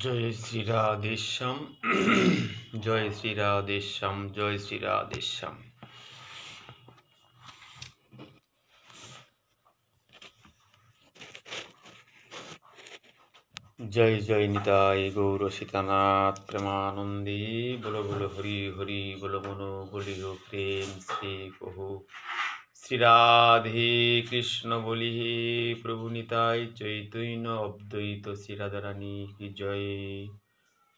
জয় শ্রী রাধেশ্যাম জয় শ্রী রাধেশ্যাম জয় শ্রী রাধেশ্যাম। জয় জয় নিতাই গৌর সীতানাথ প্রেমানন্দে বলো বলো হরি হরি বলো মনো বলিও প্রেম শ্রী কহু শ্রী রাধে কৃষ্ণ বলি হে প্রভু নিতাই চৈতন্য অদ্বৈত শ্রী রাধারানী কি জয়।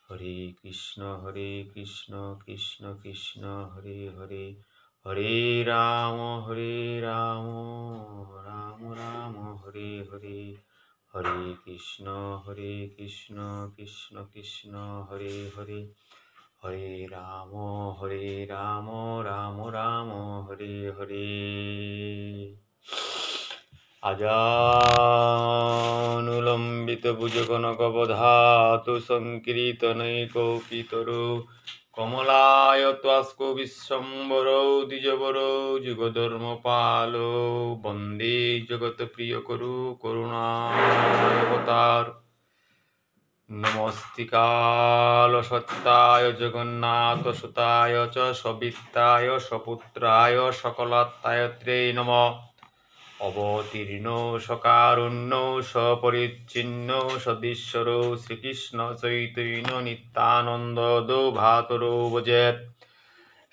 হরে কৃষ্ণ কৃষ্ণ কৃষ্ণ হরে হরে, হরে রাম রাম রাম হরে হরে, হরে কৃষ্ণ কৃষ্ণ কৃষ্ণ হরে হরে, হরে রাম রাম রাম হরে হরে। আজানুলম্বিত ভুজগণকবধাতু সংকীর্তনৈকৌপিতরো কমলায়ত্বাস্কো বিশ্বম্বরৌ দ্বিজবরৌ যুগধর্মপালো বন্দে জগৎপ্রিয়করু করুণাবতার। নমস্তিকাল সত্যায় জগন্নাথ সুতায় চ সবিত্রায় সপুত্রায় সকলাত্মায়ত্রে নমঃ। অবতীর্ণ সকারুণ্য সপরিচ্ছিন্ন সদীশ্বর শ্রীকৃষ্ণ চৈতন্য নিত্যানন্দ দৌভাতরো ভজেৎ।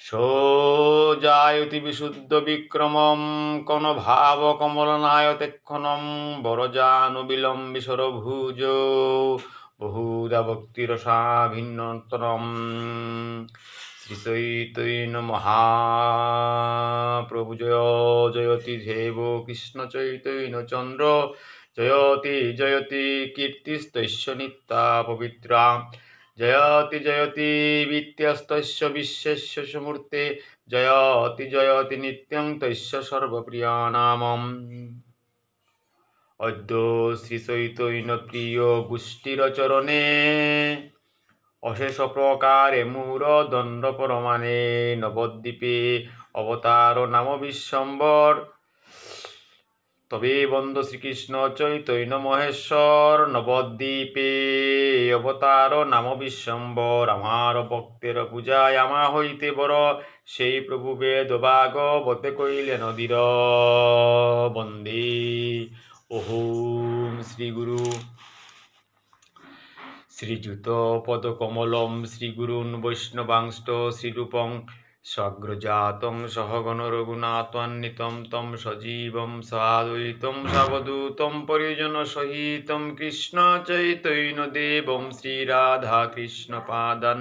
সোজায়তি বিশুদ্ধ বিক্রমম কন ভাব কমলনায়তেক্ষণম বরজানুবিলম্বি সরভুজ বহুধা ভক্তিরসা ভিন্নতরম। শ্রী চৈতন্য মহাপ্রভু জয় জয়তি দেব কৃষ্ণ চৈতন্য চন্দ্র জয়তি জয়তি কীর্তিস্তস্য নিত্যা পবিত্রা জয়তি জয়তি বিদ্যাস্তস্য বিশ্বেস্য সমূর্তে জয়তি জয়তি নিত্যং তস্য সর্বপ্রিয়ানামম। অদ্য শ্রী চৈতন্য প্রিয় গোষ্ঠীর চরণে অশেষ প্রকারে মূর দণ্ড পরমানে নবদ্বীপে অবতার নাম বিশ্বম্বর। তবে বন্দ শ্রীকৃষ্ণ চৈতন্য মহেশ্বর নবদ্বীপে অবতার নাম বিশ্বম্বর। আমার ভক্তের পূজায় আমা হইতে বড় সেই প্রভু বেদ ভাগবতে কইলেন অধীর। বন্দে ওম শ্রী গুরু শ্রীযুত পদকমলম শ্রীগুরুন বৈষ্ণবাংষ্ট শ্রীরূপং স্বগ্রজাতং সহগণ রঘুনাথান্বিতং তম সজীবং সাদ্বৈতং সাবধূতং পরিজন সহিতং কৃষ্ণ চৈতন্য দেবং শ্রীরাধা কৃষ্ণ পাদান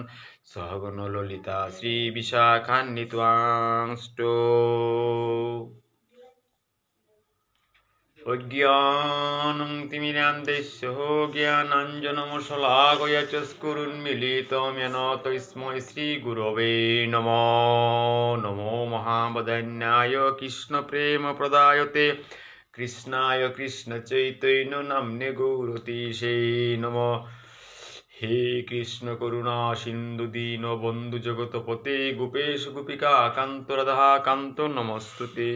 সহগণ ললিতা শ্রী বিশাখান্বিতাংশ্চ। অজ্ঞানং তিমিরান্ধস্য জ্ঞানাঞ্জনমশলাকয়া চক্ষুरुन्मीलितं येन तस्मै श्रीगुरवे नमः। नमो महावदान्याय कृष्णप्रेमप्रदायते कृष्णाय कृष्णचैतन्य नाम्ने गौरतीशे नमः। हे कृष्ण करुणा सिन्धु दीनबन्धु जगतपते गोपेश गोपिका कान्त राधा कान्त नमस्तुते।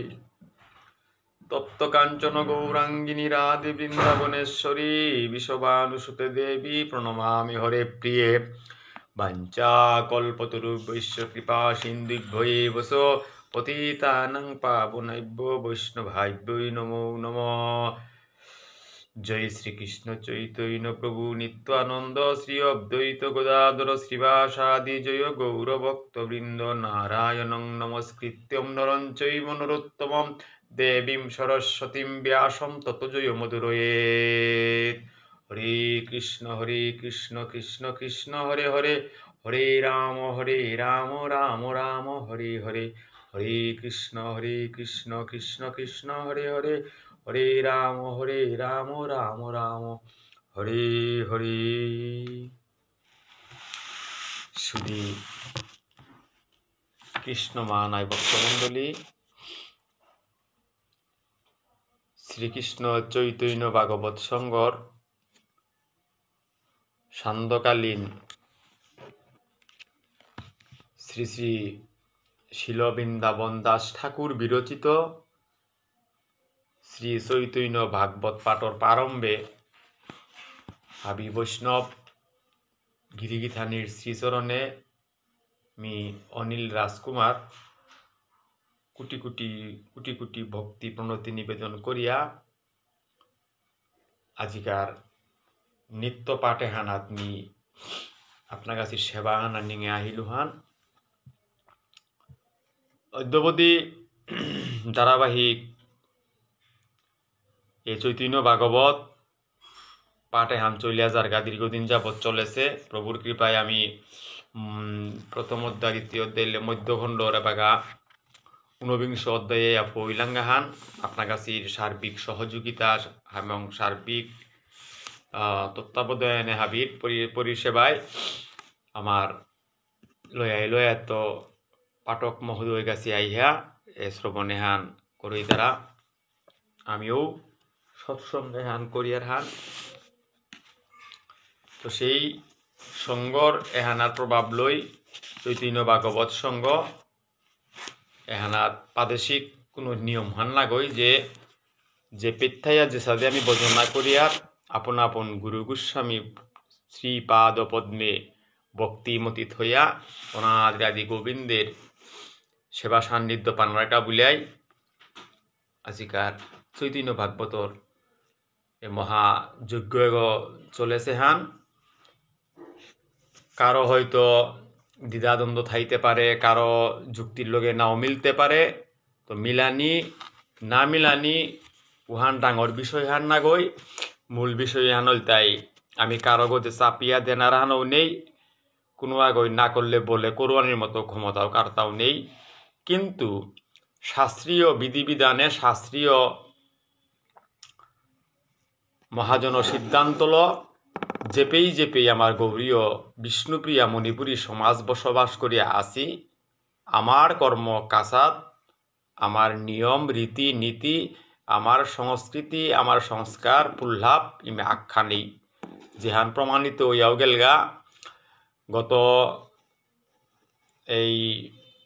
তপ্ত কাঞ্চন গৌরাঙ্গিনী রাধে বৃন্দাবনেশ্বরী বিশ্বভানুসুতে দেবী প্রণমামি হরে প্রিয়ে। বাঞ্ছা কল্পতরুভ্যশ্চ কৃপা সিন্ধুভ্যৈব পতিতানাং পাবনেভ্যো বৈষ্ণবেভ্যো নমো নমঃ। জয় শ্রীকৃষ্ণ চৈতন্য প্রভু নিত্যানন্দ শ্রী অদ্বৈত গদাধর শ্রীবাসাদি জয় গৌরভক্তবৃন্দ। নারায়ণং নমস্কৃত্যং নরং চৈব নরোত্তমং দেবীং সরস্বতীং ব্যাসং ততো জয়মুদীরয়েৎ। হরে কৃষ্ণ কৃষ্ণ কৃষ্ণ হরে হরে, হরে রাম রাম রাম হরে হরে, হরে কৃষ্ণ কৃষ্ণ কৃষ্ণ হরে হরে, হরে রাম রাম রাম হরে হরে। শুধু কৃষ্ণ মানায় ভক্তমণ্ডলী, শ্রীকৃষ্ণ চৈতন্য ভাগবত সংঘর সান্ধ্যকালীন শ্রী শ্রী শিল বৃন্দাবন দাস ঠাকুর বিরচিত শ্রী চৈতন্য ভাগবত পাঠর প্রারম্ভে ভাবি বৈষ্ণব গিরিগিথানির শ্রীচরণে মি অনিল রাজকুমার কোটি কোটি কোটি কোটি ভক্তি প্রণতি নিবেদন করিয়া আজিকার নিত্য পাঠে হান আত্মি আপনার কাছে সেবা হানা নিঙে আহিলুহান অদ্যবধি ধারাবাহিক এই চৈতন্য ভাগবত পাঠে হান চলিয়া যারগা দীর্ঘদিন যাবৎ চলেছে। প্রভুর কৃপায় আমি প্রথম অধ্যায় দ্বিতীয় অধ্যায় মধ্যখণ্ড বাগা 19 অধ্যায়ে পইলাঙ্গাহান আপনার কাছে সার্বিক সহযোগিতা এবং সার্বিক তত্ত্বাবধানে হাবির পরিষেবায় আমার লয়া তো পাঠক মহোদয় কাছে আইহা শ্রবণে হান করি তারা আমিও সৎসঙ্গে হান করিয়ার হান। তো সেই সঙ্গর এহানার প্রভাব লই চৈতন্য ভাগবত সঙ্গ এহানার প্রাদেশিক কোনো নিয়ম হান লাগই যে পেথাইয়া যে সাথে আমি বর্ণনা করিয়ার আপন আপন গুরু গোস্বামী শ্রীপাদ পদ্মে ভক্তিমতি থইয়া অনাদি আদি গোবিন্দের সেবা সান্নিধ্য পানরাটা বুলাই আজিকার চৈতন্য ভাগবতর এ মহাযজ্ঞ চলেছে হান। কারো হয়তো দ্বিধাদ্বন্দ্ব থাইতে পারে, কারো যুক্তির লগে নাও মিলতে পারে। তো মিলানি না মিলানি উহান ডাঙর বিষয় হান না গই, মূল বিষয় হান হল তাই আমি কারো গতে চাপিয়া দেনার হানও নেই, কোনো আগই না করলে বলে কোরবানির মতো ক্ষমতাও কারতাও নেই। কিন্তু শাস্ত্রীয় বিধিবিধানে শাস্ত্রীয় মহাজন সিদ্ধান্তল যেপেই আমার গৌরীয় বিষ্ণুপ্রিয়া মণিপুরী সমাজ বসবাস করিয়া আসি, আমার কর্ম কাসাত, আমার নিয়ম রীতি নীতি, আমার সংস্কৃতি, আমার সংস্কার পুল্লাভ ইমে আখ্যা নেই যেহান প্রমাণিত হইয়াও গেলগা। গত এই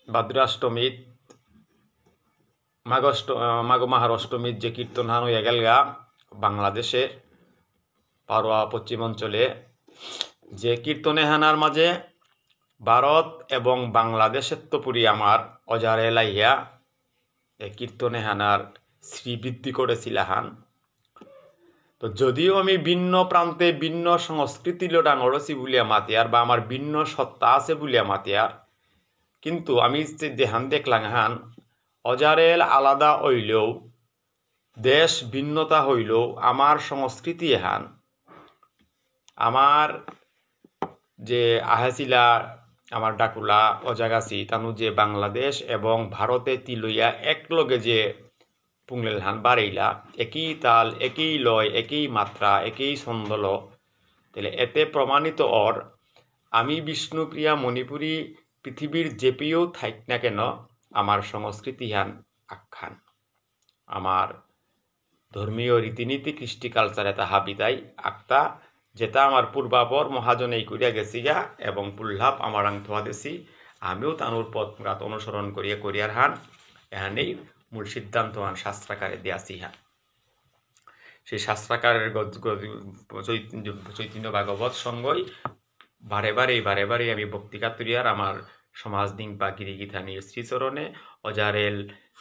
ভাদ্রাষ্টমীত মাঘ মাহার অষ্টমীর যে কীর্তন হান হইয়া গেলগা বাংলাদেশের পারোয়া পশ্চিমাঞ্চলে, যে কীর্তনে হানার মাঝে ভারত এবং বাংলাদেশের তোপুরি আমার অজারে লাইয়া এই কীর্তনে হানার শ্রীবৃদ্ধি করেছিল হান। তো যদিও আমি ভিন্ন প্রান্তে ভিন্ন সংস্কৃতি ডাঙরছি বলিয়া মাতিয়ার বা আমার ভিন্ন সত্তা আছে বলিয়া মাতিয়ার, কিন্তু আমি যে হান দেখলাম হান অজারেল আলাদা হইলেও দেশ ভিন্নতা হইলেও আমার সংস্কৃতি হান আমার যে আহাসিলা আমার ডাকুলা অজাগাছি তানু যে বাংলাদেশ এবং ভারতে তিলইয়া একলগে যে পুংলেল হান বাড়াইলা একই তাল একই লয় একই মাত্রা একই ছন্দল, তাহলে এতে প্রমাণিত আমি বিষ্ণুপ্রিয়া মণিপুরী পৃথিবীর যেপেও থাইক না কেন আমার সংস্কৃতি হান আখ্যান, আমার ধর্মীয় রীতিনীতি কৃষ্টি কালচার এটা হাবিতাই আক্তা যেটা আমার পূর্বাপর মহাজন এই করিয়া গেছি গা এবং পুল্লাভ আমার আং থোয়া দেছি, আমিও তানুর পথ অনুসরণ করিয়া করিয়ার হান এহানেই মূল সিদ্ধান্ত হান শাস্ত্রাকারে দিয়াছি হান। সেই শাস্ত্রাকারের চৈতন্য ভাগবত সঙ্গই বারে বারে আমি ভক্তি কাতুরিয়ার আমার সমাজ দিং বা গিরিগিথানির শ্রীচরণে অজারেল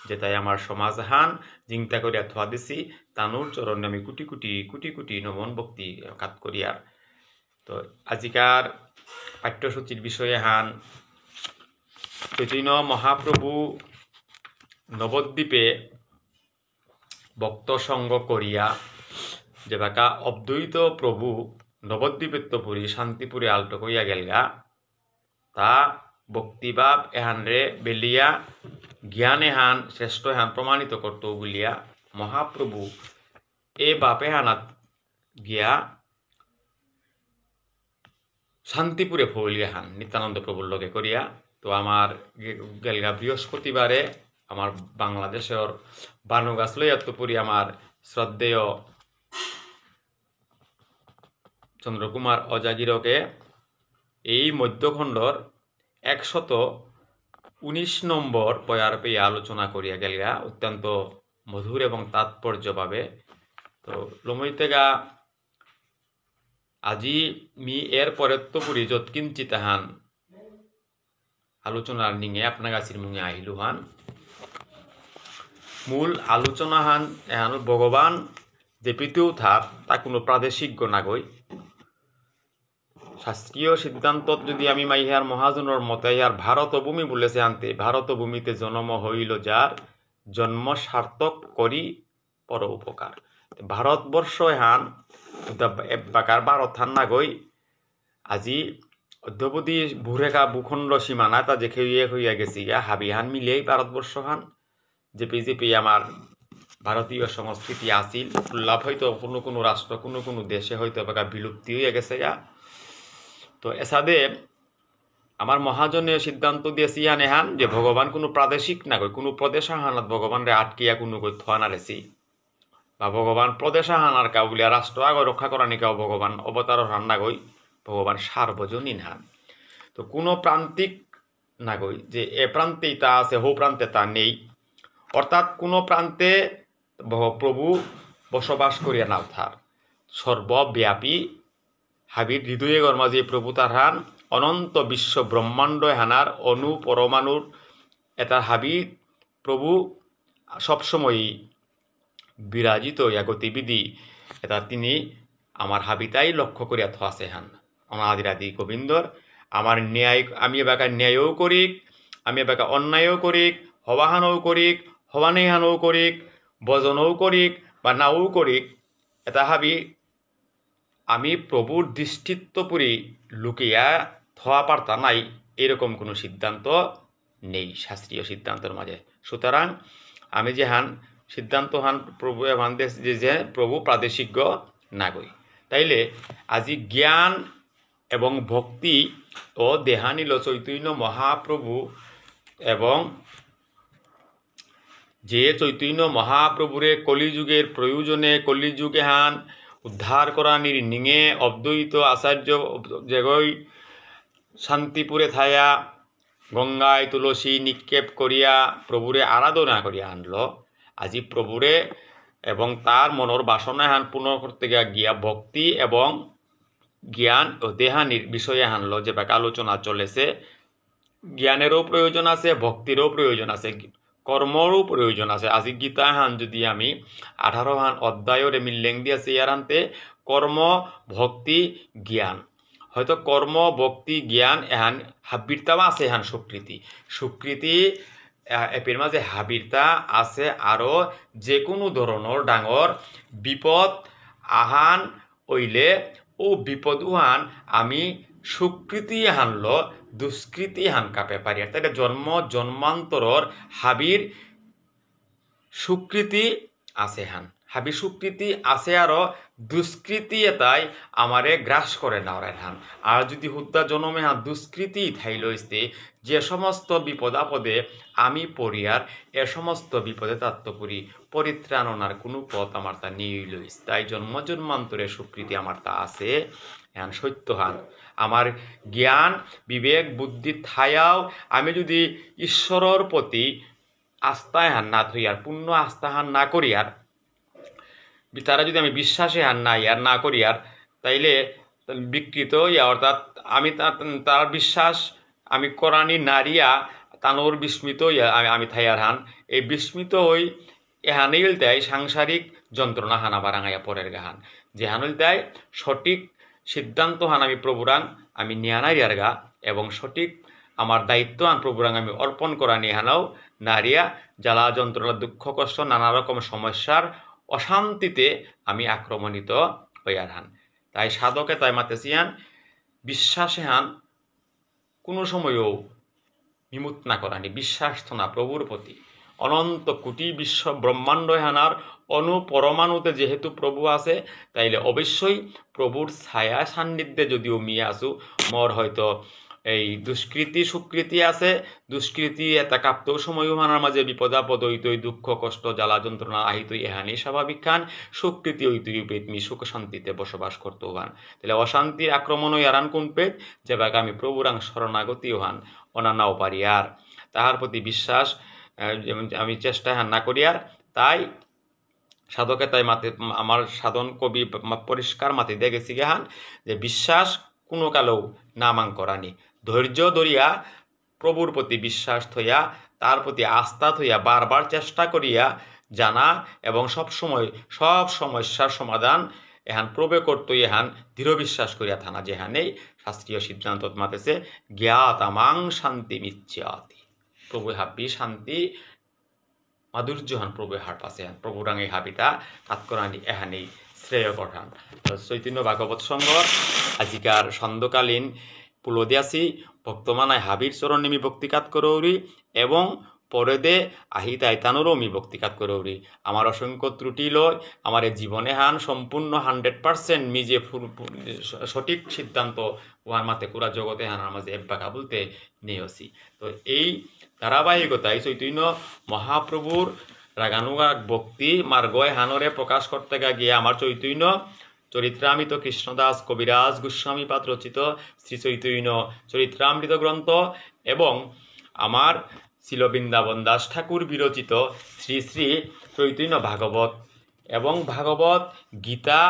যেটাই আমার সমাজ হান জিংতা করিয়া থোয়া দিছি তানুর চরণে আমি কোটি কোটি নমন ভক্তি কাত করিয়ার। তো আজিকার পাঠ্যসূচির বিষয়ে হান চৈতন্য মহাপ্রভু নবদ্বীপে ভক্ত সঙ্গ করিয়া যে বাকা অদ্বৈত প্রভু নবদ্বীপের তপুরি শান্তিপুরে আলটো কইয়া গেলগা, তা ভক্তিভাব এহান রে বেলিয়া জ্ঞান এহান শ্রেষ্ঠ এহান প্রমাণিত করত বলিয়া মহাপ্রভু এ বাপে হানাত গিয়া শান্তিপুরে ফলিয়া হান নিত্যানন্দ প্রভুর লগে করিয়া। তো আমার গেলগা বৃহস্পতিবারে আমার বাংলাদেশের বানুগাছ লইয়াত্তপুরি আমার শ্রদ্ধেয় চন্দ্রকুমার অজাগিরকে এই মধ্যখণ্ডর 119 নম্বর পয়ার পেয়ে আলোচনা করিয়া গেলগা অত্যন্ত মধুর এবং তাৎপর্যভাবে। তো লমইতেগা আজি মি এর পরেত্তপুরি যৎকিঞ্চিত হান আলোচনার নিঙে আপনার গাছির মুঙে আহিলু হান মূল আলোচনা হান এহান ভগবান যে পৃথিবীও থাক তা কোনো প্রাদেশিক নাগৈ শাস্ত্রীয় সিদ্ধান্তত যদি আমি মাইহার মহাজনের মতে ইহার ভারত ভূমি বলেছে আনতে ভারত ভূমিতে জন্ম হইল যার জন্ম সার্থক করি পর উপকার ভারতবর্ষ হান বাকার ভারত হান নাগৈ আজি অধ্যবধি ভূরেখা ভূখণ্ড সীমানা তা দেখে হইয়া গেছি গা হাবিহান মিলেই ভারতবর্ষ হান যেপি আমার ভারতীয় সংস্কৃতি আসিল উল্লাভ হয়তো কোনো কোনো রাষ্ট্র কোনো কোনো দেশে হয়তো বাকা বিলুপ্তি হয়ে গেছে গা তো এসাদে আমার মহাজনে সিদ্ধান্ত দিয়েছি ইয়ান এহান যে ভগবান কোনো প্রাদেশিক না কই কোনো প্রদেশা হানাত ভগবান রে আটকিয়া কোনো কই থোয়া না রেছি বা ভগবান প্রদেশা হানার কাউ বলিয়া রাষ্ট্র আগে রক্ষা করা নিকাও ভগবান অবতার হান না গই ভগবান সার্বজনীন হান তো কোনো প্রান্তিক না গই যে এ প্রান্তেই তা আছে হো প্রান্তে তা নেই অর্থাৎ কোনো প্রান্তে প্রভু বসবাস করিয়া নাও থার সর্বব্যাপী হাবির হৃদয়ে গর্মাজি প্রভু তার হান অনন্ত বিশ্ব ব্রহ্মাণ্ড হানার অনু পরমাণুর এটা হাবি প্রভু সবসময়ই বিরাজিত ইয়া গতিবিধি এটা তিনি আমার হাবিতাই লক্ষ্য করিয়া থাসে হান অনাদিরাদি গোবিন্দর আমার ন্যায় আমি এবাকা ন্যায়ও করিক আমি এবাকা অন্যায়ও করিক হবাহানও করিক হবানেহানও করিক বজনও করিক বা নাও করিক এটা হাবি আমি প্রভুর দৃষ্টিত্বপুরি লুকিয়া থোয়া পারতা নাই এরকম কোনো সিদ্ধান্ত নেই শাস্ত্রীয় সিদ্ধান্তের মাঝে সুতরাং আমি যে হান সিদ্ধান্ত হান প্রভু হান যে প্রভু প্রাদেশিক নাগই তাইলে আজি জ্ঞান এবং ভক্তি ও দেহানিল চৈতন্য মহাপ্রভু এবং যে চৈতন্য মহাপ্রভুরে কলিযুগের প্রয়োজনে কলিযুগে হান উদ্ধার করা নিঙে অদ্বৈত আচার্য জেগই শান্তিপুরে থায়া গঙ্গায় তুলসী নিক্ষেপ করিয়া প্রভুরে আরাধনা করিয়া আনল আজি প্রভুরে এবং তার মনের বাসনায় হান পূর্ণ করতে গিয়া ভক্তি এবং জ্ঞান ও দেহানির বিষয়ে আনলো যে ব্যাক আলোচনা চলেছে জ্ঞানেরও প্রয়োজন আছে ভক্তিরও প্রয়োজন আছে কর্মরও প্রয়োজন আছে আজি গীতা হান যদি আমি 18 হান অধ্যায়রে মিল্লেং দিয়েছে ইয়ার আনতে কর্ম ভক্তি জ্ঞান হয়তো কর্ম ভক্তি জ্ঞান এহান হাবিরতাও আছে এহান স্বীকৃতি এর মাঝে হাবিরতা আছে আরও যে কোনো ধরনের ডাঙর বিপদ আহান ওইলে ও বিপদ উহান আমি সুকৃতি হানল দুষ্কৃতি হান কাপে পারি তাই জন্মান্তরর হাবির সুকৃতি আছে হান হাবি সুকৃতি আছে আরো দুষ্কৃতি এটাই আমারে গ্রাস করে নাওয়ার হান আর যদি হুদ্দা জনমে হান দুষ্কৃতি থাইলইস্তে যে সমস্ত বিপদ আপদে আমি পড়িয়ার এ সমস্ত বিপদে তাত্ত্বপুরি পরিত্রাণনার কোনো পথ আমার তা নিয়ে লইস তাই জন্মান্তরে সুকৃতি আমার তা আছে হান সত্য হান আমার জ্ঞান বিবেক বুদ্ধি থায়াও আমি যদি ঈশ্বরের প্রতি আস্থায় হান না থইয়ার পূর্ণ আস্থা হান না করিয়ার তারা যদি আমি বিশ্বাসে হান না ইয়ার না করিয়ার তাইলে বিকৃত ইয়া অর্থাৎ আমি তার বিশ্বাস আমি করানি নারিয়া তানোর বিস্মিত আমি থাইয়ার হান এই বিস্মিত হই এহানিল দেয় সাংসারিক যন্ত্রণা হানা বারাঙাইয়া পরের গাহান যে হানিল দেয় সঠিক সিদ্ধান্ত হান আমি প্রভুরাং আমি নিয়ানারিয়ার গা এবং সঠিক আমার দায়িত্ব আন প্রভুরাং আমি অর্পণ করা নিহানাও নারিয়া জ্বালা যন্ত্রণা দুঃখ কষ্ট নানা রকম সমস্যার অশান্তিতে আমি আক্রমণিত হইয়ার হান তাই সাধকে তাই মাতেছিয়ান বিশ্বাসে হান কোনো সময়ও বিমুত না করানি বিশ্বাস না প্রভুর প্রতি অনন্ত কোটি বিশ্ব ব্রহ্মাণ্ড হানার অনু পরমাণুতে যেহেতু প্রভু আছে তাইলে অবশ্যই প্রভুর ছায়া সান্নিধ্যে যদিও মিয়ে আসু মোর হয়তো এই দুষ্কৃতি সুকৃতি আছে দুষ্কৃতি এটা কাঁপতেও সময়ও হানার মাঝে বিপদাপদ হইতই দুঃখ কষ্ট জ্বালা যন্ত্রণা আহিতই এহানি স্বাভাবিক খান সুকৃতি হইতই পেতমি সুখ শান্তিতে বসবাস করতে হান তাহলে অশান্তির আক্রমণ এরান কোন পেত যে বাক আমি প্রভুরাং শরণাগতি হান অনানাও পারি আর তাহার প্রতি বিশ্বাস আমি চেষ্টা হান না করি আর তাই সাধকে তাই মাতি আমার সাধন কবি পরিষ্কার মাতি দিয়ে গেছি গেহান যে বিশ্বাস কোনো কালেও নামাং করানি ধৈর্য ধরিয়া প্রভুর প্রতি বিশ্বাস থইয়া তার প্রতি আস্থা থইয়া বারবার চেষ্টা করিয়া জানা এবং সব সমস্যার সমাধান এহান প্রবে করতো এহান দৃঢ় বিশ্বাস করিয়া থানা যেহানেই শাস্ত্রীয় সিদ্ধান্ত মাতেছে জ্ঞাতামাং শান্তি মিচ্ছাতি প্রভু হাবি শান্তি মাধুর্য হান প্রভু হার পাশে হান প্রভু রাঙে হাবিটা কাতকরানি এহানেই শ্রেয় কঠান চৈতন্য ভাগবত সংঘর আজিকার সন্ধ্যকালীন পুলদিয়াসি ভক্তমানায় হাবির চরণ নিমি ভক্তিকাত করৌরি এবং পরে দে আহি তাইতানোরও মি ভক্তিকাত করৌরি আমার অসংখ্য ত্রুটি লয় আমার এই জীবনে হান সম্পূর্ণ 100% মি যে সঠিক সিদ্ধান্ত ওহার মাতে পুরা জগতে হানার মাঝে এব্বাকা বলতে নিয়েছি তো এই ধারাবাহিকতায় চৈতন্য মহাপ্রভুর রাগানুগাগ ভক্তি মার্গয় হানরে প্রকাশ করতে গিয়ে আমার চৈতন্য চরিত্রামৃত কৃষ্ণদাস কবিরাজ গোস্বামী পাদ রচিত শ্রী চৈতন্য চরিত্রামৃত গ্রন্থ এবং আমার ছিল বৃন্দাবন দাস ঠাকুর বিরচিত শ্রী শ্রী চৈতন্য ভাগবত এবং ভাগবত গীতা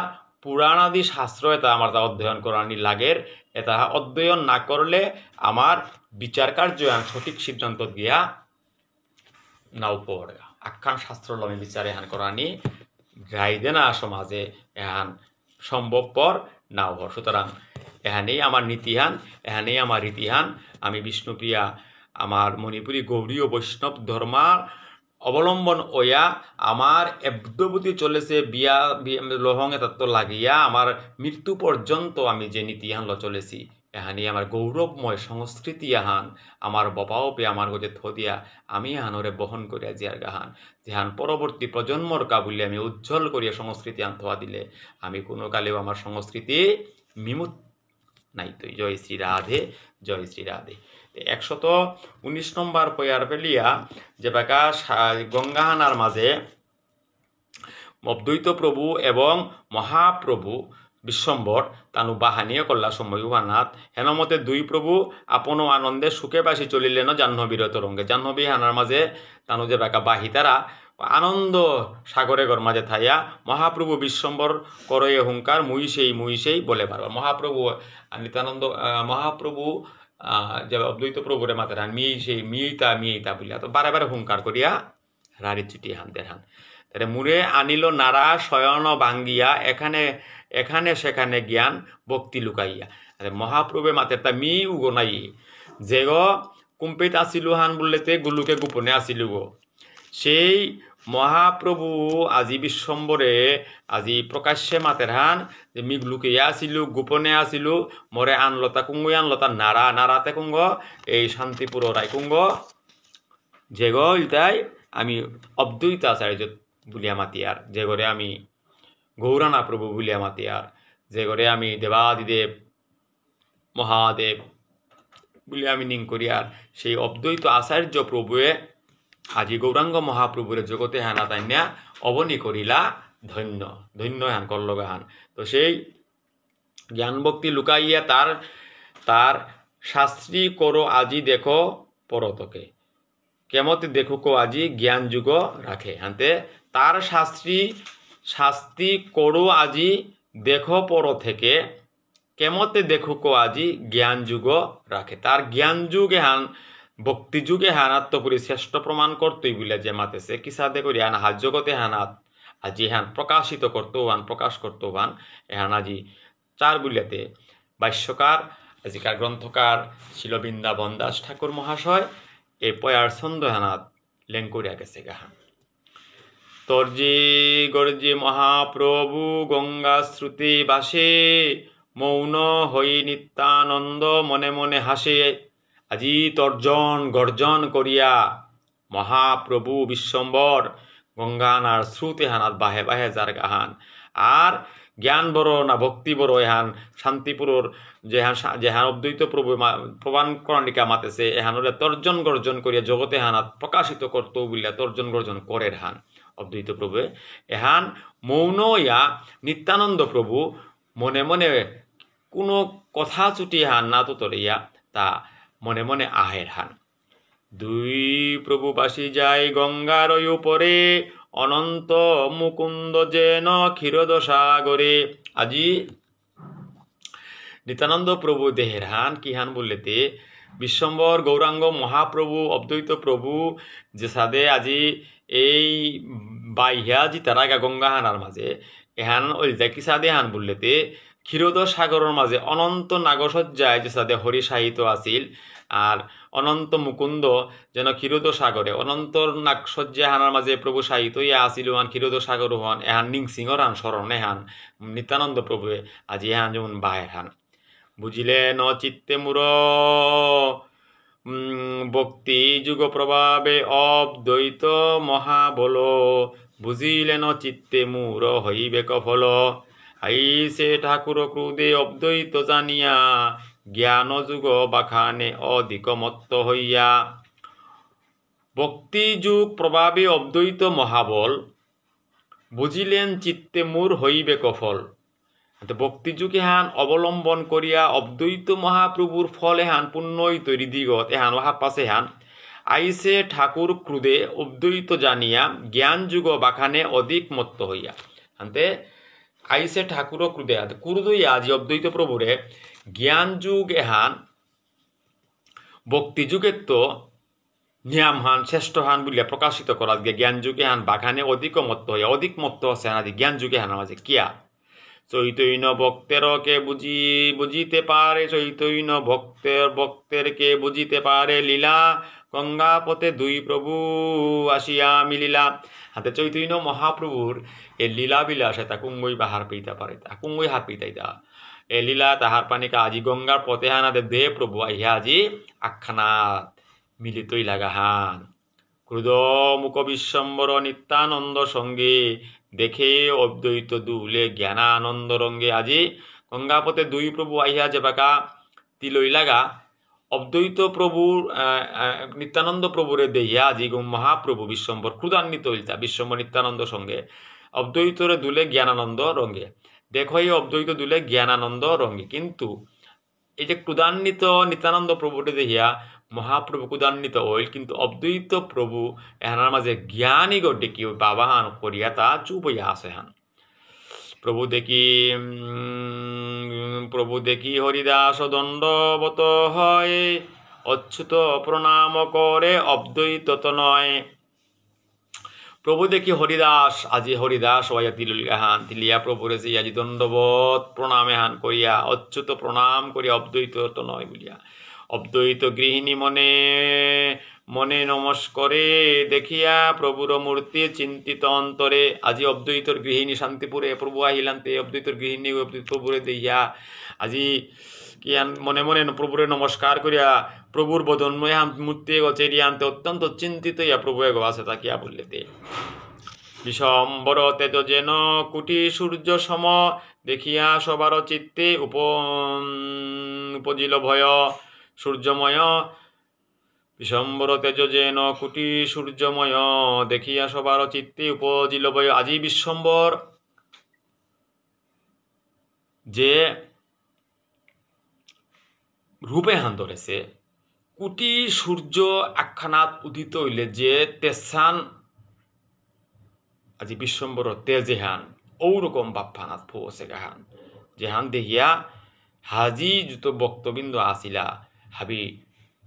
পুরাণ আদি শাস্ত্র এটা আমার তা অধ্যয়ন করানি লাগের এটা অধ্যয়ন না করলে আমার বিচার কার্য সঠিক সিদ্ধান্ত গিয়া নাও পড়ে আখ্যান শাস্ত্র লমে বিচারে হান করানি গাইদে না সমাজে এহান সম্ভবপর নাও হর সুতরাং এহানেই আমার নীতিহান এহানেই আমার রীতিহান আমি বিষ্ণুপ্রিয়া আমার মণিপুরী গৌরীয় বৈষ্ণব ধর্মার অবলম্বন ওয়া আমার এবদবতী চলেছে বিয়া লহং তত্ত্ব লাগিয়া আমার মৃত্যু পর্যন্ত আমি যে নীতিহান চলেছি এহানি আমার গৌরবময় সংস্কৃতি আহান আমার বাবাও পে আমার গজে থদিয়া আমি এহানরে বহন করিয়া জিয়ার গাহান যেহান পরবর্তী প্রজন্মর কাবুলে আমি উজ্জ্বল করিয়া সংস্কৃতি আন থোয়া দিলে আমি কোনো কালেও আমার সংস্কৃতি মিমুত নাই তো জয় শ্রী রাধে জয় শ্রী রাধে 119 নম্বর পয়ার পেলিয়া যে বাকা গঙ্গাহানার মাঝে অদ্বৈত প্রভু এবং মহাপ্রভু বিশ্বম্বর তানু বাহানীয় কল্লা সময় উহানাথ হেনমতে দুই প্রভু আপন আনন্দে সুখে বাসি চলিলেন জাহ্নবীর তরঙ্গে জাহ্নবী হানার মাঝে তানু যে বাকা বাহিতারা আনন্দ সাগরে গর মাঝে থাইয়া মহাপ্রভু বিশ্বম্বর করয়ে হুঙ্কার মুই সেই বলে পারবা মহাপ্রভু নিত্যানন্দ মহাপ্রভু যে অদ্বৈত প্রভুরে মাতার হান মিয়েইতা বলিয়া তো বারে বারে হুঙ্কার করিয়া রাড়ি চিটি হান দেখান তাহলে মুরে আনিল নারা শয়ন ভাঙ্গিয়া এখানে সেখানে জ্ঞান ভক্তি লুকাইয়া মহাপ্রভু মাতের তা মি উগো নাই যে গো কুম্পিত আসিলু হান বললেতে গুলুকে গোপনে আসিলু গো সেই মহাপ্রভু আজি বিশ্বম্বরে আজি প্রকাশ্যে মাতের হান যে মি লুকিয়া আসিলু গোপনে আসিলু মরে আনলতা কুঙ্গই আনলতা নারাতে কুঙ্গ এই শান্তিপুর রায় কুঙ্গ যে গো ইতাই আমি অদ্বৈত আচার্য বুলিয়া মাতিয়ার যে ঘরে আমি গৌরানা প্রভু বুলিয়া মাতিয়ার যে ঘরে আমি দেবাদিদেব মহাদেব বুলিয়া আমি নিং করিয়ার সেই অদ্বৈত আচার্য প্রভুয়ে আজি গৌরাঙ্গ মহাপ্রভুরে জগতে হানা তাইনা অবনী করিলা ধন্য হান করলগা হান তো সেই জ্ঞান ভক্তি লুকাইয়া তার শাস্ত্রী করো আজি দেখো পরতকে কেমতে দেখুক আজি জ্ঞান যুগ রাখে হানতে তার শাস্তি করো আজি দেখো পর থেকে কেমতে দেখুক আজি জ্ঞান যুগ রাখে তার জ্ঞান যুগে হান ভক্তি যুগে হানাত্মপুরি শ্রেষ্ঠ প্রমাণ করতই বলে যে মাতেছে কিসাদে করি হান হাত জগতে হানাত আজি হান প্রকাশিত করতো হান প্রকাশ করতো হান এহান আজি চার বুলিয়াতে ভাষ্যকার আজিকার গ্রন্থকার ছিল বৃন্দাবন দাস ঠাকুর মহাশয় এই পয়ার ছন্দ হানাত লেং করিয়া গেছে গাহান তর্জি গর্জি মহাপ্রভু গঙ্গা শ্রুতি বাসে মৌন হই নিত্যানন্দ মনে মনে হাসে আজি গর্জন করিয়া মহাপ্রভু বিশ্বম্বর গঙ্গানার শ্রুতি হানাত বাহে যার গাহান আর জ্ঞান বড় না ভক্তি বড় এহান শান্তিপুরর যেহান অদ্বৈত প্রভু প্রমাণ কর্ণিকা মাতেছে এহানরে তর্জন গর্জন করিয়া জগতে হানাত প্রকাশিত করতো বলিয়া তর্জন গর্জন করে হান অদ্বৈত প্রভু এহান মৌন ইয়া নিত্যানন্দ প্রভু মনে মনে কোনো কথা চুটি হান না তো তরিয়া তা মনে মনে আহের হান দুই প্রভু বাসি যায় গঙ্গার উপরে অনন্ত মুকুন্দ যেন ক্ষীরদসাগরে। আজি নিত্যানন্দ প্রভু দেহের হান কি হান বললেতে বিশ্বম্বর গৌরাঙ্গ মহাপ্রভু অদ্বৈত প্রভু যে সাদে আজি এই বাইহা জি তারাগা গঙ্গা হানার মাঝে এহান ওইটা কি সাদে হান বললেতে ক্ষীরোদ সাগরের মাঝে অনন্ত নাগসজ্জায় যে সাদে হরি সাহিত আছিল আর অনন্ত মুকুন্দ যেন ক্ষীরোদ সাগরে অনন্ত নাগসজ্জা হানার মাঝে প্রভু সাহিত ইয়া আসিল হান ক্ষীরোদ সাগর হন এহান নিংসিংহর হান স্মরণ এহান নিত্যানন্দ প্রভুয়ে আজি এহান যেমন বাহের হান বুঝিলে ন চিত্তে মূর ভক্তি যুগ প্রভাবে অদ্বৈত মহাবল বুঝিলে ন চিত্তে মূর হইবে কফল আইসে ঠাকুর ক্রুদে অদ্বৈত জানিয়া জ্ঞান যুগ বাখানে অধিক মত্ত হইয়া। ভক্তি যুগ প্রভাবে অদ্বৈত মহাবল বুঝিলেন চিত্তে মূর হইবে কফল। ভক্তি যুগে হান অবলম্বন করিয়া অদ্বৈত মহাপ্রভুর ফলে হান পুণ্যই তৈরি দিগত এহান ওহা পাশে হান আইসে ঠাকুর ক্রুদে অদ্বৈত জানিয়া জ্ঞান যুগ বাখানে অধিক মত্ত হইয়া। হান্তে আইসে ঠাকুর ক্রুদে ক্রুদই আজি অদ্বৈত প্রভুরে জ্ঞান যুগ এহান ভক্তি যুগের তো নিয়াম হান শ্রেষ্ঠ হান বলিয়া প্রকাশিত করা গিয়ে জ্ঞান যুগে হান বাখানে অধিক মত্ত হইয়া অধিক মত্ত হচ্ছে আদি জ্ঞান যুগে হান মাঝে কিয়া চৈতন্য ভক্তের কে বুঝিতে পারে চৈতন্য ভক্তের কে বুঝিতে পারে লীলা গঙ্গা পথে দুই প্রভু আসিয়া মিলিলা। হাতে চৈতন্য মহাপ্রভুর এ লীলা বিলাসে তা কুঙ্গই বাহার পেইতে পারে তা কুঙ্গই হাত পেইতাইতা এ লীলা তাহার পানিকা আজি গঙ্গার পথে হানাতে দে প্রভু আহিয়া আজি আখ্যানাত মিলিতই লাগা হান ক্রুদ মুখ বিশ্বম্বর নিত্যানন্দ সঙ্গে দেখে অদ্বৈত দুলে জ্ঞানানন্দ রঙ্গে আজি গঙ্গাপথে দুই প্রভু আহিয়া যে বাকা তিলই লাগা অদ্বৈত প্রভুর নিত্যানন্দ প্রভুরে দেহিয়া আজি মহাপ্রভু বিশ্বম্বর ক্রুদান্বিত হইতা বিশ্বম্বর নিত্যানন্দ সঙ্গে অদ্বৈতরে দুলে জ্ঞানানন্দ রঙ্গে দেখো এই অদ্বৈত দুলে জ্ঞানানন্দ রঙ্গে। কিন্তু এই যে ক্রুদান্বিত নিত্যানন্দ প্রভুরে দেহিয়া মহাপ্রভু ক্রুদান্বিত হইল কিন্তু অদ্বৈত প্রভু এহানার মাঝে জ্ঞানী গড্ডে কি বাবাহান করিয়া তা চুপ হইয়া আসে হান। প্রভু দেখি হরিদাস দণ্ডবত হয় অচ্যুত প্রণাম করে অদ্বৈত নয়। প্রভু দেখি হরিদাস আজি হরিদাস হইয়া তিলিয়া তিলিয়া প্রভুরে যে আজি দণ্ডবত প্রণামে হান করিয়া অচ্যুত প্রণাম করিয়া অদ্বৈত নয় বলিয়া অদ্বৈত গৃহিণী মনে মনে নমস্করে দেখিয়া প্রভুর মূর্তি চিন্তিত অন্তরে আজি অদ্বৈতর গৃহিণী শান্তিপুরে প্রভু আহিলান্তে অদ্বৈতর গৃহিণী প্রভুরে দেখিয়া আজি কি মনে মনে প্রভুরে নমস্কার করিয়া প্রভুর বদন্ময় মূর্তি চেরিয়া আনতে অত্যন্ত চিন্তিত ইয়া প্রভু এগো আছে তাকিয়া বললেতে বিশ্বম্বর তেজ যেন কুটি সূর্য সম দেখিয়া সবার চিত্তে উপজিল ভয় সূর্যময় বিশ্বম্বর তেজ যেন কুটি সূর্যময় দেখিয়া সবার চিত্তে উপজিল ভয়। আজি বিশ্বম্বর যে রূপে হান ধরেছে কুটি সূর্য আখ্যানাত উদিত হইলে যে তেসান আজি বিশ্বম্বর তেজে হান ওরকম বাপ্পানাত পৌঁছে গাহান যে হান দেখিয়া হাজি যুত বক্তবিন্দু আসিলা হাবি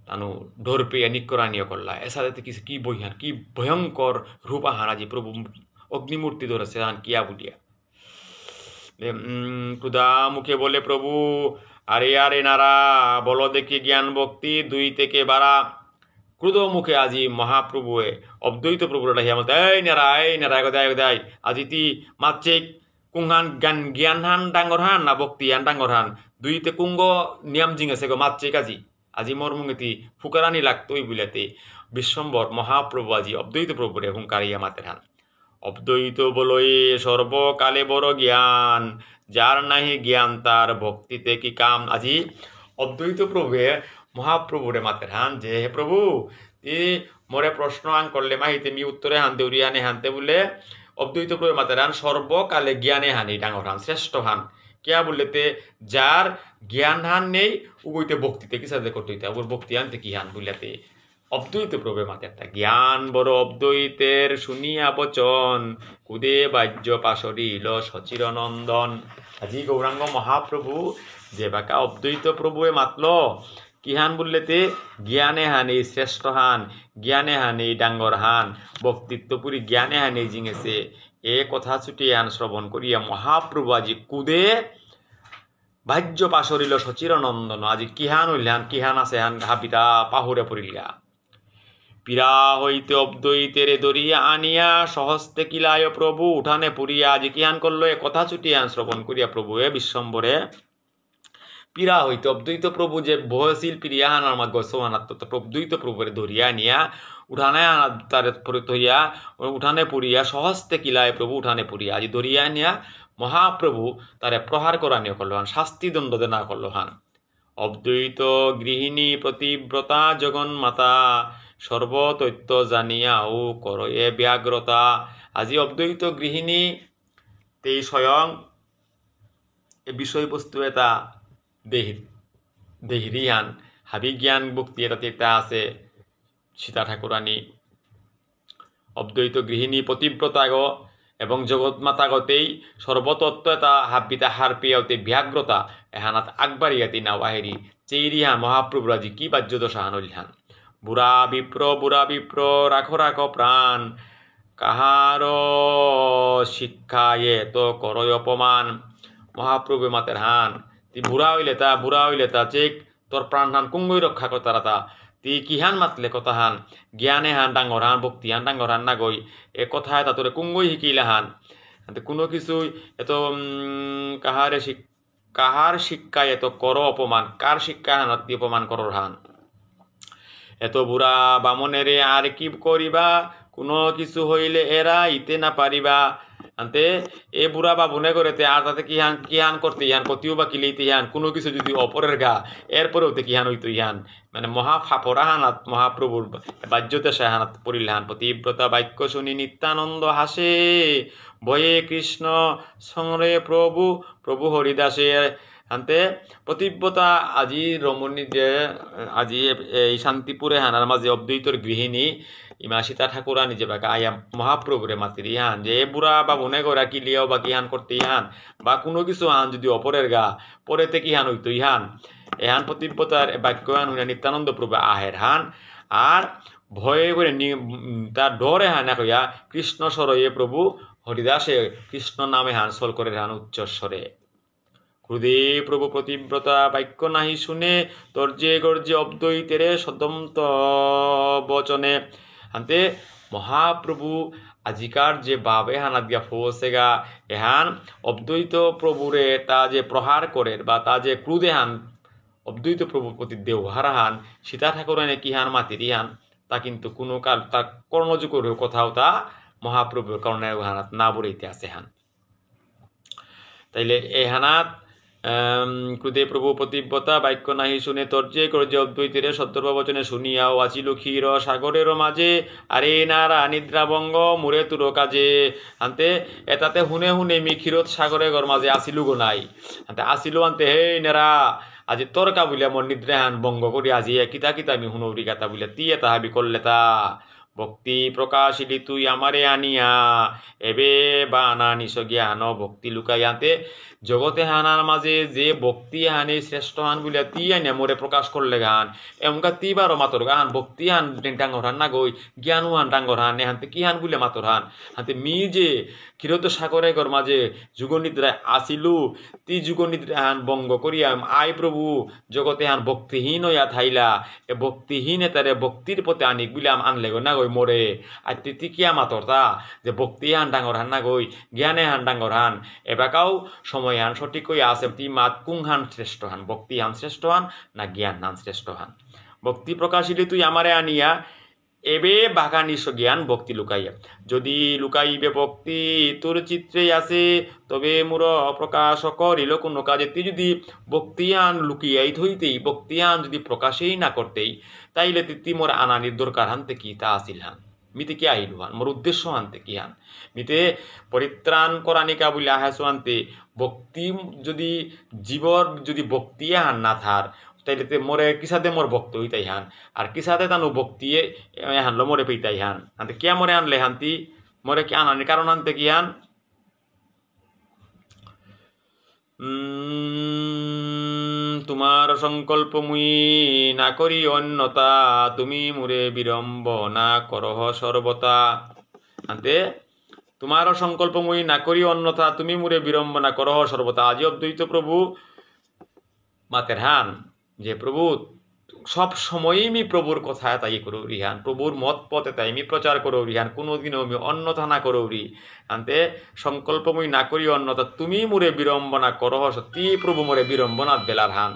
তানু ডোর পেয়ে নিকরানীয় করলা এসাতে কিছু কি বইহান কি ভয়ঙ্কর রূপ আহান আজি প্রভু অগ্নিমূর্তি ধরেছে হান কিয়া বুলিয়া ক্রুদা মুখে বলে প্রভু আরে আরে নারা বলো দেখি জ্ঞান ভক্তি দুই থেকে বাড়া। ক্রুদ মুখে আজি মহাপ্রভুয়ে অদ্বৈত প্রভুর এই নারা এগোদায় আজি তি মাচ্ছে কুংহান জ্ঞান হান ডাঙর হান না ভক্তি হান ডাঙর হান দুইতে কুঙ্গ নিয়ম জিঙেছে গো মাচ্ছে কাজি আজি মোর মুঙেতি ফুকারানি লাগতোই বুলাতে বিশ্বম্বর মহাপ্রভু আজি অদ্বৈত প্রভুরে হুঙ্কারিয়া মাতের হান অদ্বৈত বলয়ে সর্বকালে বড় জ্ঞান যার নাহি জ্ঞান তার ভক্তিতে কি কাম। আজি অদ্বৈত প্রভুয়ে মহাপ্রভুরে মাতের হান যে হে প্রভু তি মোরে প্রশ্ন আন করলে মাহিতে মি উত্তরে হান দেউরিয়ানে হানতে বলে অদ্বৈত প্রভু মাতের হান সর্বকালে জ্ঞানে হানি ডাঙর হান শ্রেষ্ঠ হান কিয়া বললেতে যার জ্ঞান হান নেই উগইতে ভক্তিতে কি সাথে করতে হইতে ওর ভক্তি আনতে কি হান বললেতে অদ্বৈত প্রভু মাতেরটা জ্ঞান বড় অদ্বৈতের শুনিয়া বচন কুদে বাহ্য পাশরিল সচিরনন্দন। আজি গৌরাঙ্গ মহাপ্রভু যে বাকা অদ্বৈত প্রভুয়ে মাতল কিহান বললেতে জ্ঞানে হানি শ্রেষ্ঠ হান, জ্ঞানে হানি ডাঙ্গর হান, বক্তিত্বপুরী জ্ঞানে হানি জিঙেছে এ কথা ছুটি হান শ্রবণ করিয়া মহাপ্রভু আজি কুদে বাহ্য পাশরিল সচিরনন্দন। আজি কিহান হইলান কিহান আছে হান হাবিতা পাহুরে পড়িলা। পীড়া হইতে অদ্বৈতের দরিয়া আনিয়া সহস্তে কিলায় প্রভু উঠানে পুরিয়া। আজি কিহান করলো এ কথা ছুটিয়া শ্রবণ করিয়া প্রভুয়ে বিশ্বম্বরে পীড়া হইতে অদ্বৈত প্রভু যে বহশীল প্রিয়া হানার মা গোসমানাত্ম অদ্বৈত প্রভুরে ধরিয়া নিয়া উঠানে তার হইয়া উঠানে পুরিয়া সহস্তে কিলায় প্রভু উঠানে পুরিয়া। আজি ধরিয়া নিয়া মহাপ্রভু তারে প্রহার করা নিয়ে করলো হান, শাস্তি দণ্ড দেনা করলো হান। অদ্বৈত গৃহিণী প্রতিব্রতা জগন্মাতা সর্বতত্ত্ব জানিয়া ও করয়ে ব্যাগ্রতা। আজি অদ্বৈত গৃহিণী তেই স্বয়ং এ বিষয়বস্তু এটা দেহিরিয়ান হাবি জ্ঞান ভক্তি এটাতে একটা আছে সীতা ঠাকুরানী অদ্বৈত গৃহিণী পতিব্রতা গ এবং জগৎমাতা গতেই সর্বতত্ত্ব এটা হাবিতা হার পেয়াতে ব্যাগ্রতা এহানাত আগবাড়িয়াতি না বাহেরি চেইরিহান মহাপ্রভু আজি কি বাহ্য দশা হানলিহান। বুড়া বিপ্র রাখো রাখো প্রাণ কাহার শিক্ষায়ে তো করয় অপমান। মহাপ্রভু মাতের হান তি বুড়া হইলে তা চেক তোর প্রাণ হান কুঙ্গই রক্ষা কর তারা তা তি কিহান মাতলে কথা হান জ্ঞানে হান ডাঙ্গর হান ভক্তি হান ডাঙ্গর হান না গই এ কথায় তা তোরে কুঙ্গই শিকিলে হান। কোনো কিছুই এত কাহার শিক্ষায় এত কর অপমান, কার শিক্ষা হান অপমান করর হান। এত বুড়া বামনেরে আর কি করিবা কোনো কিছু হইলে এরা ইতে না পারিবা। আনতে এ বুড়া বা বনে করেতে আর তাতে কিহান করতে ইহান কতিও বা কিলেইতে ইহান কোনো কিছু যদি অপরের গা এরপরেও তে কিহান হইতো ইহান মানে মহাফাপরা হানাত মহাপ্রভুর বাহ্যতে সাহানাত পরিলহান। পতিব্রতা বাক্য শুনি নিত্যানন্দ হাসে ভয়ে কৃষ্ণ সংরে প্রভু হরিদাসে। আনতে প্রতিব্রতা আজি রমণী যে আজি এই শান্তিপুরে হানার মাঝে অদ্বৈতর গৃহিণী ইমা সীতা ঠাকুরানী যে বাকা আয়া মহাপ্রভুরে মাতির ইহান যে বুড়া বা বনে গড়া কি লিয়াও বা কিহান করতে ইহান বা কোনো কিছু হান যদি অপরের গা পরেতে কিহান হইতো ইহান এহান প্রতিব্রতার বাক্যহান হইয়া নিত্যানন্দ প্রভু আহের হান আর ভয়ে করে তার ডরে হান কইয়া কৃষ্ণ স্বরয়ে প্রভু হরিদাসে কৃষ্ণ নামে হান সল করে হান উচ্চস্বরে। ক্রুদে প্রভু প্রতিব্রতা বাক্য নাহি শুনে তর্জে গর্জে অদ্বৈতেরে সদন্ত বচনে। আনতে মহাপ্রভু আজিকার যে বাবে হানাত গিয়া ফোসেগা এহান অদ্বৈত প্রভুরে তা যে প্রহার করে বা তা যে ক্রুদে হান অদ্বৈত প্রভুর প্রতি দেওহার হান সীতা ঠাকুরানে কি হান মাতিরি হান তা কিন্তু কোনো কাল তা কর্ণযোগের কোথাও তা মহাপ্রভুর কারণে হানাত না বলিতে আছে হান। তাইলে এ হানাত ক্রুদে প্রভু প্রতিব্রতা বাক্য নাহি শুনে তর্জে গর্জে অদ্বৈতের সদ্দর্ভ বচনে শুনিয়াও আছিল ক্ষীর সাগরের মাঝে আরে নারা নিদ্রাবঙ্গ মুরে তুর কাজে। আনতে এটাতে হুনে মি ক্ষীরত সাগরে গর মাঝে আসিলু গো নাই আনতে আসিলু আনতে হে নেরা আজি তরকা বলিয়া মন নিদ্রে হান বঙ্গ করি আজি কিতা কিতা আমি হুনৌরি কাতা বলিয়া তি এটা হাবি করলে তা ভক্তি প্রকাশিলি তুই আমারে আনিয়া এবে বা আনা নিশ জ্ঞান ভক্তি লুকাইয়াতে জগতে হানার মাঝে যে ভক্তি হানি শ্রেষ্ঠ হান বলিয়া তি আনিয়া মোরে প্রকাশ করলে গান এমকা তি বারো মাতর গান ভক্তি হান ডাঙ্গর হান না গই জ্ঞান হান ডাঙ্গর হান এহানতে কি হান বলে মাতর হান হাতে মি যে ক্ষীরত সাগরে গর মাঝে যুগনিদ্রায় আসিলু তি যুগনিদ্রা হান বঙ্গ করিয়া আয় প্রভু জগতে হান ভক্তিহীন হইয়া থাইলা এ ভক্তিহীন তারে ভক্তির পথে আনিক বলিয়া আনলে গো না গই মোরে আর তিতি কিয়া মাতর তা যে ভক্তি হান ডাঙ্গর হান না গই জ্ঞানে হান ডাঙ্গর হান এবাকাও সময় হান সঠিক হইয়া আছে তি মাত কুং হান শ্রেষ্ঠ হান ভক্তি হান শ্রেষ্ঠ হান না জ্ঞান হান শ্রেষ্ঠ হান। ভক্তি প্রকাশিলি তুই আমারে আনিয়া এবে বাগানিস জ্ঞান ভক্তি লুকাইয়া যদি লুকাইবে ভক্তি তোর চিত্রে আছে তবে মোর প্রকাশ করিল কোনো কাজে। তুই যদি ভক্তিয়ান লুকিয়াই ধইতেই ভক্তিয়ান যদি প্রকাশেই না করতেই তাইলে তুই মোর আনানির দরকার হানতে কি তা আসিল হান মিতে কি আহিলু হান মোর উদ্দেশ্য আনতে কি হান মিতে পরিত্রাণ করানিকা বলে আহাস আনতে ভক্তি যদি জীবর যদি ভক্তিয়া হান না থার তাইলে মোরে কিসাতে মোর ভক্ত হইতাই হান আর কিসাতে তানু ভক্তিয়ে হানলো মোরে পেইতাই হান আনতে কে মোরে আনলে হান্তি মোরে কি আনানি কারণ আনতে কি হান তোমার সংকল্প মুই না করি অন্যতা তুমি মুরে বিড়ম্ব না করহ সর্বতা আনতে তোমার সংকল্প মুই না করি অন্যথা তুমি মুরে বিড়ম্বনা করহ সর্বতা আজি অদ্বৈত প্রভু মাতের হান যে প্রভু সব সময়ই আমি প্রভুর কথা তাই করো রিহান প্রভুর মত পথে তাই আমি প্রচার করো রিহান কোনোদিনও আমি অন্যথা না করো রি আনতে সংকল্প মুই না করি অন্যথা তুমি মুরে বিড়ম্বনা করহ সত্যি প্রভু মোরে বিড়ম্বনা বেলার হান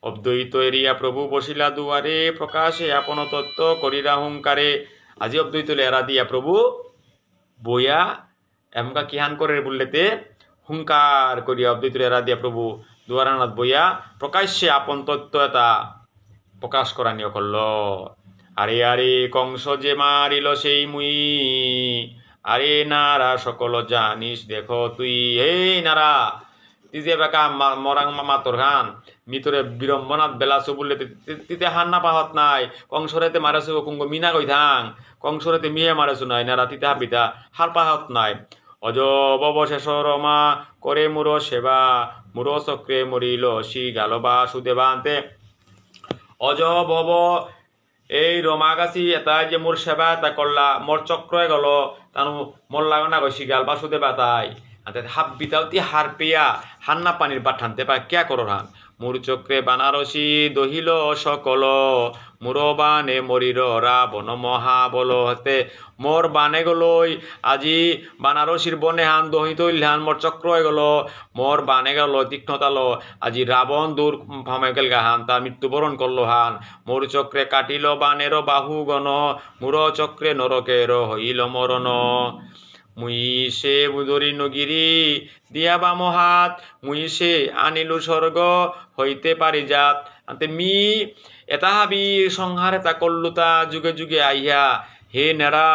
অদ্বৈত এরিয়া প্রভু বসিলা দুয়ারে প্রকাশে আপন তত্ত্ব করিরা হুঙ্কারে আজি অদ্বৈত এরা দিয়া প্রভু বইয়া এমকা কিহান করে বললেতে হুঙ্কার করিয়া অদ্বৈত এরা দিয়া প্রভু দুয়ারানাথ বইয়া প্রকাশ্যে আপন তত্ত্ব এটা প্রকাশ করা নিয়ে করল আরে আরে কংস যে মারিল সেই মুই আরে নারা সকল জানিস দেখো তুই এই নারা তুই যে বেকা মরাং মাতর খান মিতরে বিড়ম্বনাথ বেলাছো বললে তিতে হান না পাহত নাই কংসরেতে মারাছো কুঙ্গ মিনা কই থাং কংসরেতে মিহে মারাছো নাই নারা তিতে হাবিতা হার পাহত নাই অজব অবশেষ রমা করে মুর সেবা মুর চক্রে মরিল সি গাল বা সুদেবা আনতে অজব হব এই রমাগাছি এটাই যে মোর সেবা এটা করলা মোর চক্রয়ে গেল তানু মোর লাগনা গেছি গাল বা সুদেবা তাই হাব বিতাওতি হার পেয়া হান্না পানির বাঠানতে পা ক্যা করো হান মোর চক্রে বানারসি দহিল সকল মোর বানে মরির রাবণ মহাবল হতে মোর বানে গলই আজি বানারসির বনে হান দহিত হান মোর চক্র হয়ে গেল মোর বানে গেল তীক্ষ্ণতালো আজি রাবণ দূর ফামে গেল হান তা মৃত্যুবরণ করলো হান মোর চক্রে কাটিল বানের বাহু গণ মোর চক্রে নরকের হইল মরণ মুই সে বুদরি নগিরি দিয়া বাম হাত মুই সে আনিলু স্বর্গ হইতে পারি জাত আনতে মি এটা হাবি সংহার এটা করলু তা যুগে যুগে আইয়া হে নেরা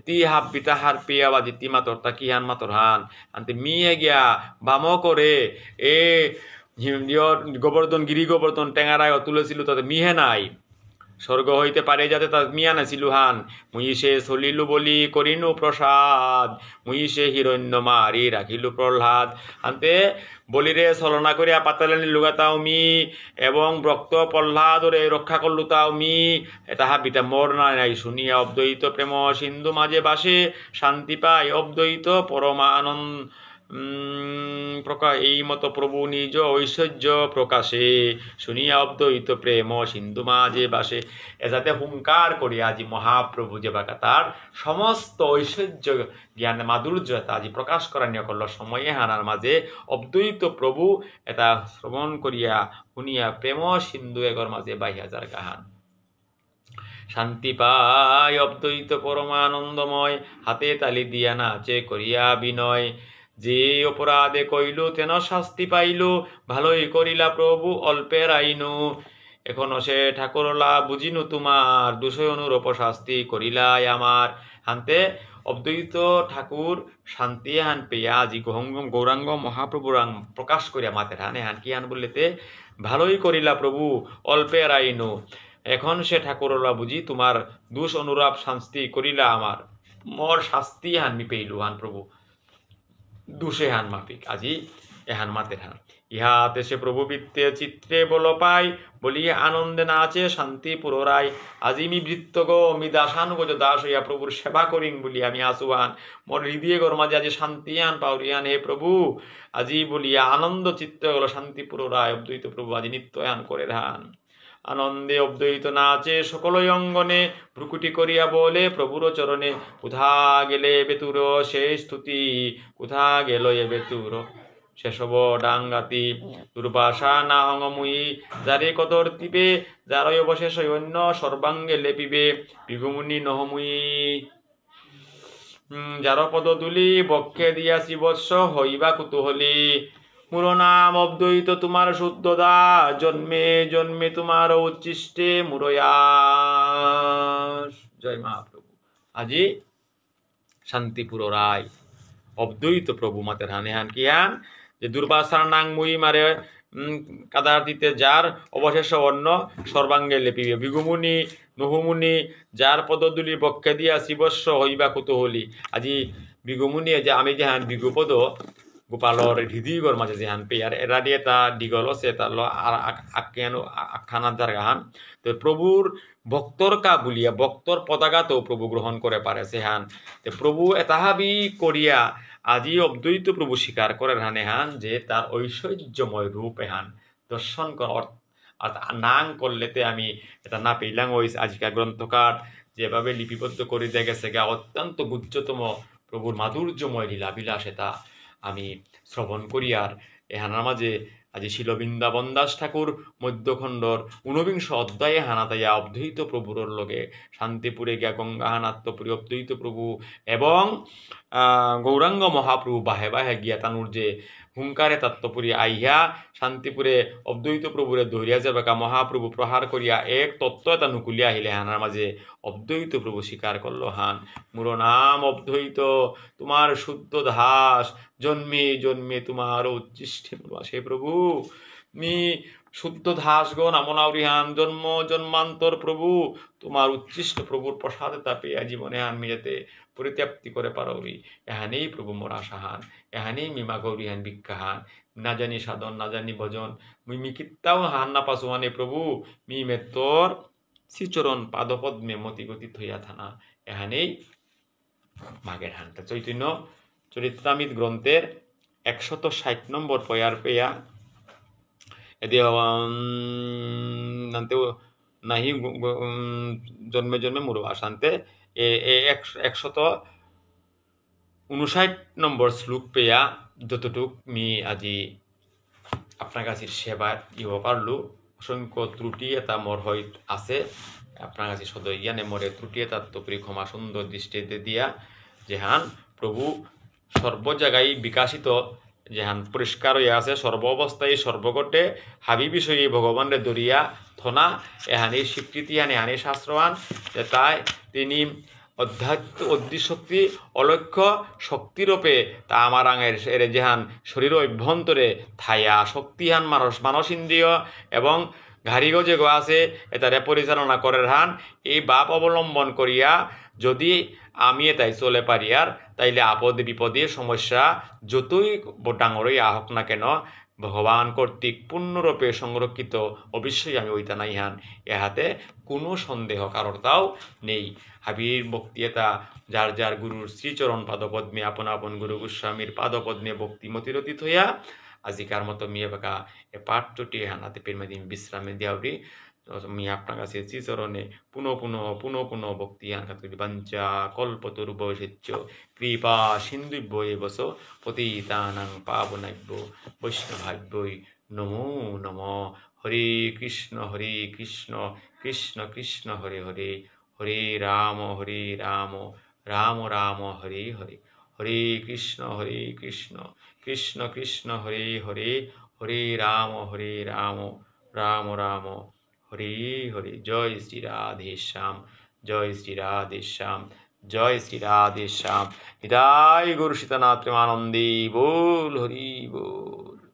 তি হাবিতা হার পেয়া বা দিতি মাতর তা কি হান মাতর হান আনতে মি গিয়া বাম করে এ গোবর্ধন গিরি গোবর্ধন টেঙারায় তুলেছিল তাতে মিহে নাই স্বর্গ হইতে পারে যাতে তার মিয়া নাছিলু হান মুই সে চলিলু বলি করিনু প্রসাদ মুই সে হিরণ্য মারি রাখিলু প্রহ্লাদ আনতে বলিরে ছলনা করিয়া পাতালে নিলুগা তাও মি এবং ভক্ত প্রহ্লাদরে রক্ষা করলু তাও মি তাহা বিটা মর নাই শুনিয়া অদ্বৈত প্রেম সিন্ধু মাঝে বাসে শান্তি পায় অদ্বৈত পরমানন্দ এই মতো প্রভু নিজ ঐশ্বর্য প্রকাশে শুনিয়া অদ্বৈত প্রেম সিন্ধু মাঝে বাসে যাতে হুঙ্কার করি আজি মহাপ্রভু যে বাকা তার সমস্ত ঐশ্বর্য জ্ঞান মাধুর্য এটা আজি প্রকাশ করা নিয়ে করল সময়ে হানার মাঝে অদ্বৈত প্রভু এটা শ্রবণ করিয়া শুনিয়া প্রেম সিন্ধু এগর মাঝে বাইয়া যার গাহান শান্তি পায় অদ্বৈত পরমানন্দময় হাতে তালি দিয়া নাচে করিয়া বিনয় যে অপরাধে কইল তেন শাস্তি পাইল ভালোই করিলা প্রভু অল্পের আইনু এখনো সে ঠাকুরলা বুঝিনু তোমার দুশয় অনুরূপ শাস্তি করিলাই আমার হানতে অদ্বৈত ঠাকুর শান্তি হান পেয়া আজি গৌরাঙ্গ মহাপ্রভুর প্রকাশ করিয়া মাতের হানে হান কি হান বললেতে ভালোই করিলা প্রভু অল্পের আইনু এখন সে ঠাকুরলা বুঝি তোমার দুষ অনুরাপ শাস্তি করিলা আমার মোর শাস্তি হান মি পেইলু হান প্রভু দুষে হান মাফিক আজি এহান মাতের হান ইহাতে সে প্রভু বৃত্তে চিত্রে বল পাই বলিয়ে আনন্দে নাচে শান্তি পুনরায় আজি মি বৃত্ত গো মি দাসানুগজ দাস হইয়া প্রভুর সেবা করিং বলি আমি আসুহান মোর হৃদয় গর মাঝে আজি শান্তি আন পাউরিয়ান হে প্রভু আজি বলিয়া আনন্দ চিত্ত গেল শান্তি পুনরায় অদ্বৈত প্রভু আজি নিত্যায়ন করে ধান আনন্দে অদ্বৈত নাচে সকলই অঙ্গনে ভ্রুকুটি করিয়া বলে প্রভুর চরণে কোথা গেলে বেতুর সে স্তুতি কোথা গেল এ বেতুর সেসব ডাঙ্গাতি দুর্বাসা না অঙ্গমুই যারে কদর দিবে যারই অবশেষ অন্য সর্বাঙ্গে লেপিবে বিঘুমুনি নহমুই যার পদ দুলি বক্ষে দিয়াছি বৎস হইবা কুতুহলী মোর নাম অদ্বৈত তোমার শুদ্ধদা জন্মে জন্মে তোমার উচ্ছিষ্টে মুরয়াস জয় মহাপ্রভু আজি শান্তিপুর রায় অদ্বৈত প্রভু মাতের হানে হান কি হান যে দুর্বাসার নাং মুই মারে কাদার্থিতে যার অবশেষ অন্য সর্বাঙ্গে লেপিবে। বিগুমুনি নহুমুনি যার পদদুলি পক্ষে দিয়া শিবস্ব হইবা কুতুহলী। আজি বিগুমুনি যে আমি যেহান বিগুপদ গোপালর হৃদয়গর মাঝে যেহান পে আর এরা দিয়ে তা দিগল আছে তার আর আখ্যানার গাহান তো প্রভুর ভক্তর কা বলিয়া ভক্তর পতাকা তো প্রভু গ্রহণ করে পারে সেহান তো প্রভু এতাহাবি করিয়া আজি অদ্বৈত প্রভু স্বীকার করে হানে হান যে তার ঐশ্বর্যময় রূপ এহান দর্শন কর আর নাং করলেতে আমি এটা না পেলাম ওই আজিকার গ্রন্থকার যেভাবে লিপিবদ্ধ করে দিয়ে গেছে গা অত্যন্ত গুজ্জতম প্রভুর মাধুর্যময় লীলা বিলাস এটা আমি শ্রবণ করি আর এহানার মাঝে আজি শিল বৃন্দাবন দাস ঠাকুর মধ্যখণ্ডর ঊনবিংশ অধ্যায়ে হানাতাইয়া অদ্বৈত প্রভুর লগে শান্তিপুরে গিয়া গঙ্গা হানাত্মপুরী অদ্বৈত প্রভু এবং গৌরাঙ্গ মহাপ্রভু বাহে বাহে গিয়া তানুর যে হুঙ্কারে তত্ত্বপুরী আইহা শান্তিপুরে অদ্বৈত প্রভুরে দৌড়িয়া যাবাকা মহাপ্রভু প্রহার করিয়া এক তত্ত্ব এটা নুকুলিয়া আহিলে হানার মাঝে অদ্বৈত প্রভু স্বীকার করল হান মোর নাম অদ্বৈত তোমার শুদ্ধ দাস জন্মে জন্মে তোমার উচ্ছিষ্টে সে প্রভু মি শুদ্ধ দাসগণ আমনাউরি হান জন্ম জন্মান্তর প্রভু তোমার উচ্ছিষ্ট প্রভুর প্রসাদে তাপে জীবনে হান মি যাতে পরিত্যাপ্তি করে পারবি এহানেই প্রভু মোর আশা হান এহানেই মিমা গৌরী হান ভিক্ষা হান না জানি সাধন না জানি ভজন মুই মিকিত্তাও হান না পাশু হানে প্রভু মি মে তোর শ্রীচরণ পাদপদ্মে মতি গতি থইয়া থানা এহানেই মাগের হানটা চৈতন্য চরিত্রামিত গ্রন্থের 160 নম্বর পয়ার পেয়া এদি নাহি জন্মে জন্মে মুরু আসান্তে 159 নম্বর শ্লোক পেয়া যতটুক মি আজি আপনার কাছে সেবার ইহ পারলু অসংখ্য ত্রুটি এটা মোর হইত আছে আপনার কাছে সদয় জ্ঞানে মরে ত্রুটি এটা তপরি ক্ষমা সুন্দর দৃষ্টিতে দিয়া যেহান প্রভু সর্ব জায়গায় বিকাশিত যেহান পরিষ্কার হইয়া আছে সর্ব অবস্থায় সর্বগটে হাবি বিষয়ে ভগবানের দরিয়া থনা এহানি স্বীকৃতি হানি হানি শাস্ত্রবান যে তাই তিনি অধ্যাত্ম অধিশক্তি অলক্ষ্য শক্তিরূপে তা আমার আঙের এর যেহান শরীর অভ্যন্তরে থাইয়া শক্তিহান মানস ইন্দ্রিয় এবং ঘাড়িগো যে গো আছে এটারে পরিচালনা করে হান এই বাপ অবলম্বন করিয়া যদি আমি এটাই চলে পারি আর তাইলে আপদে বিপদে সমস্যা যতই ডাঙরই আহক না কেন ভগবান কর্তৃক পূর্ণরূপে সংরক্ষিত অবশ্যই আমি ওইটা নাই হান এহাতে কোনো সন্দেহ কারোরটাও নেই হাবির ভক্তি এটা যার যার গুরুর শ্রীচরণ পাদপদ্মে আপন আপন গুরু গোস্বামীর পাদপদ্মে ভক্তি মতিরতীত হইয়া আজিকার মতো মিয়ে বাঁকা এ পাঠটি হানাতে পেরমেদিন বিশ্রামে দিয়াউরি মি আপনার কাছে শ্রীচরণে পুনঃ ভক্তি আনকাতুরি বাঞ্চা কল্পতরু বৈশিচ্য কৃপা সিন্ধুভ্য বস পতিতানাং পাবনাভ্য বৈষ্ণভাভ্যই নমো নম হরে কৃষ্ণ কৃষ্ণ কৃষ্ণ হরে হরে হরে রাম রাম রাম হরে হরে হরে কৃষ্ণ কৃষ্ণ কৃষ্ণ হরে হরে হরে রাম রাম রাম হরে হরে জয় শ্রী রাধে শ্যাম জয় শ্রী রাধে শ্যাম জয় শ্রী রাধে শ্যাম হৃদয় গুরু সীতানাথ প্রেমানন্দে बोल हरि बोल।